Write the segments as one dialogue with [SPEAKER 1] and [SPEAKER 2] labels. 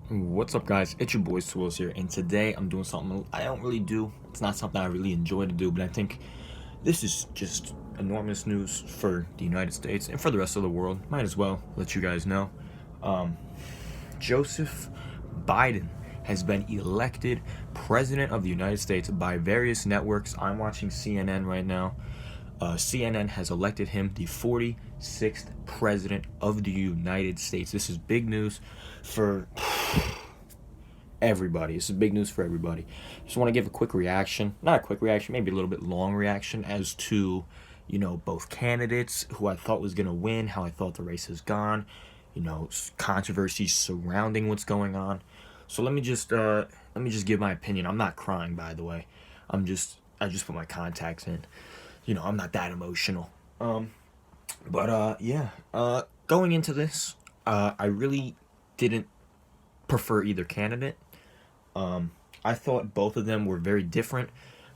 [SPEAKER 1] What's up, guys? It's your boy Swills here, and today I'm doing something I don't really do. It's not something I really enjoy to do, but I think this is just enormous news for the United States and for the rest of the world. Might as well let you guys know. Um, Joseph Biden has been elected president of the United States by various networks. I'm watching CNN right now. CNN has elected him the 46th president of the United States. This is big news for everybody. This is big news for everybody. Just want to give a quick reaction, not a quick reaction, maybe a little bit long reaction as to, both candidates, who I thought was going to win, how I thought the race has gone, controversies surrounding what's going on. So let me just give my opinion. I'm not crying, by the way. I just put my contacts in. I'm not that emotional. But yeah. Going into this, I really didn't prefer either candidate. I thought both of them were very different.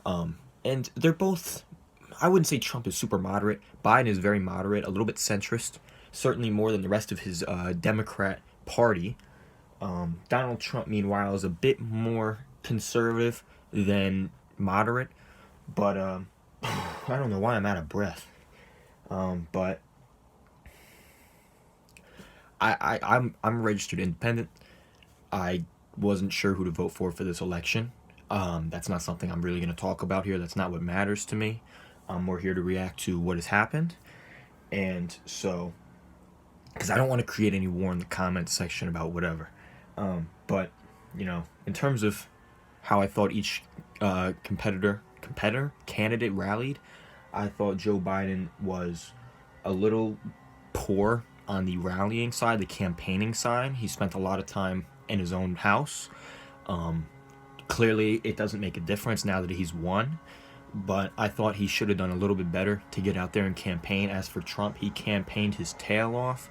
[SPEAKER 1] And they're both, I wouldn't say Trump is super moderate. Biden is very moderate, a little bit centrist, certainly more than the rest of his Democrat party. Donald Trump, meanwhile, is a bit more conservative than moderate. But I don't know why I'm out of breath. But I'm a registered independent. I wasn't sure who to vote for this election. That's not something I'm really going to talk about here. That's not what matters to me. We're here to react to what has happened. And so, because I don't want to create any war in the comments section about whatever. But, in terms of how I thought each candidate rallied, I thought Joe Biden was a little poor on the rallying side, the campaigning side. He spent a lot of time in his own house. Clearly, it doesn't make a difference now that he's won, but I thought he should have done a little bit better to get out there and campaign. As for Trump, he campaigned his tail off,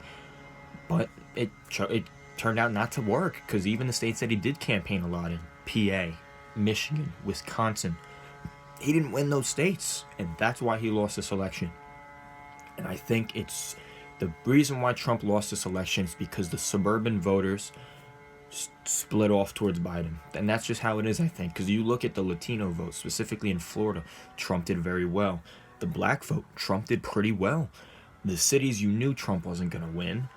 [SPEAKER 1] but it turned out not to work, because even the states that he did campaign a lot in, PA, Michigan, Wisconsin, he didn't win those states, and that's why he lost this election. And I think it's the reason why Trump lost this election is because the suburban voters split off towards Biden. And that's just how it is, I think. Because you look at the Latino vote, specifically in Florida, Trump did very well. The black vote, Trump did pretty well. The cities, you knew Trump wasn't going to win.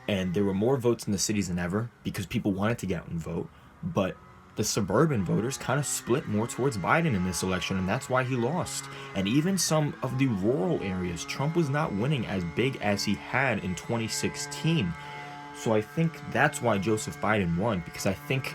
[SPEAKER 1] And there were more votes in the cities than ever because people wanted to get out and vote. But the suburban voters kind of split more towards Biden in this election, and that's why he lost. And even some of the rural areas, Trump was not winning as big as he had in 2016. So I think that's why Joseph Biden won, because I think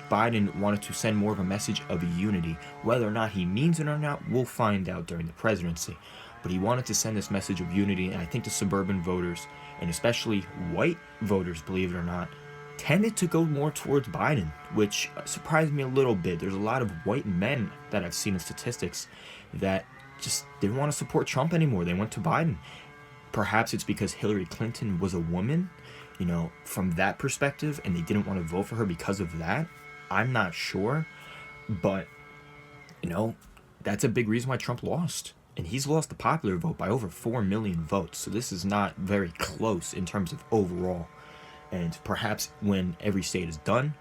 [SPEAKER 1] Biden wanted to send more of a message of unity. Whether or not he means it or not, we'll find out during the presidency. But he wanted to send this message of unity, and I think the suburban voters, and especially white voters, believe it or not, tended to go more towards Biden, which surprised me a little bit. There's a lot of white men that I've seen in statistics that just didn't want to support Trump anymore. They went to Biden. Perhaps it's because Hillary Clinton was a woman, from that perspective, and they didn't want to vote for her because of that. I'm not sure, but, that's a big reason why Trump lost. And he's lost the popular vote by over 4 million votes. So this is not very close in terms of overall. And perhaps when every state is done,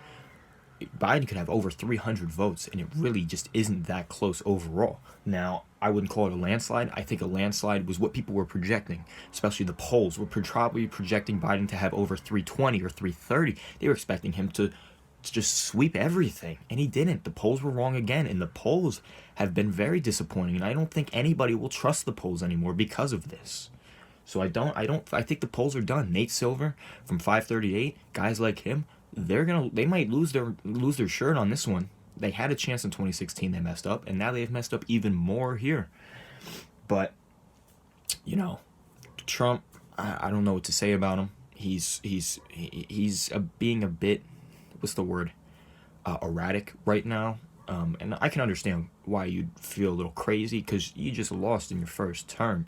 [SPEAKER 1] Biden could have over 300 votes, and it really just isn't that close overall. Now, I wouldn't call it a landslide. I think a landslide was what people were projecting, especially the polls were probably projecting Biden to have over 320 or 330. They were expecting him to just sweep everything, and he didn't. The polls were wrong again, and the polls have been very disappointing, and I don't think anybody will trust the polls anymore because of this. So I think the polls are done. Nate Silver from 538, guys like him, they might lose their shirt on this one. They had a chance in 2016, they messed up, and now they've messed up even more here. But Trump, I don't know what to say about him. He's being a bit, what's the word, erratic right now. And I can understand why you'd feel a little crazy, because you just lost in your first term.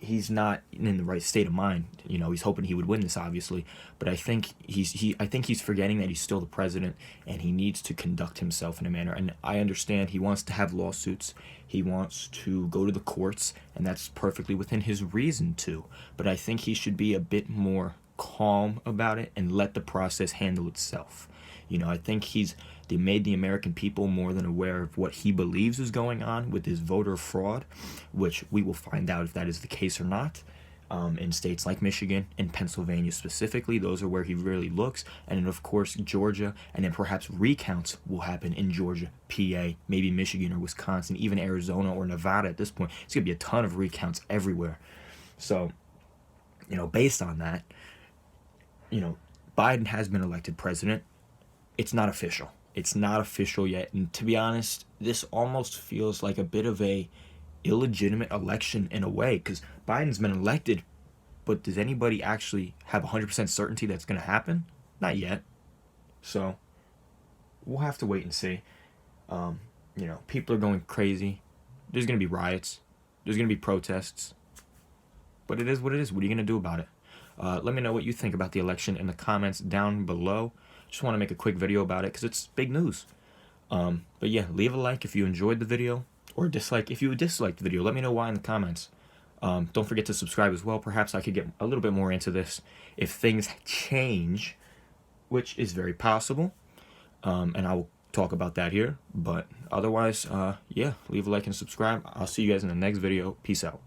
[SPEAKER 1] He's not in the right state of mind. He's hoping he would win this, obviously, but I think he's forgetting that he's still the president, and he needs to conduct himself in a manner. And I understand he wants to have lawsuits, he wants to go to the courts, and that's perfectly within his reason to. But I think he should be a bit more calm about it and let the process handle itself. I think they made the American people more than aware of what he believes is going on with his voter fraud, which we will find out if that is the case or not. In states like Michigan and Pennsylvania specifically, those are where he really looks. And then, of course, Georgia, and then perhaps recounts will happen in Georgia, PA, maybe Michigan or Wisconsin, even Arizona or Nevada at this point. It's going to be a ton of recounts everywhere. So, based on that, Biden has been elected president. It's not official. It's not official yet. And to be honest, this almost feels like a bit of a illegitimate election in a way, because Biden's been elected, but does anybody actually have 100% certainty that's going to happen? Not yet. So we'll have to wait and see. People are going crazy. There's going to be riots. There's going to be protests. But it is what it is. What are you going to do about it? Let me know what you think about the election in the comments down below. Just want to make a quick video about it because it's big news. But yeah, leave a like if you enjoyed the video, or dislike if you disliked the video. Let me know why in the comments. Don't forget to subscribe as well. Perhaps I could get a little bit more into this if things change, which is very possible. And I will talk about that here. But otherwise, yeah, leave a like and subscribe. I'll see you guys in the next video. Peace out.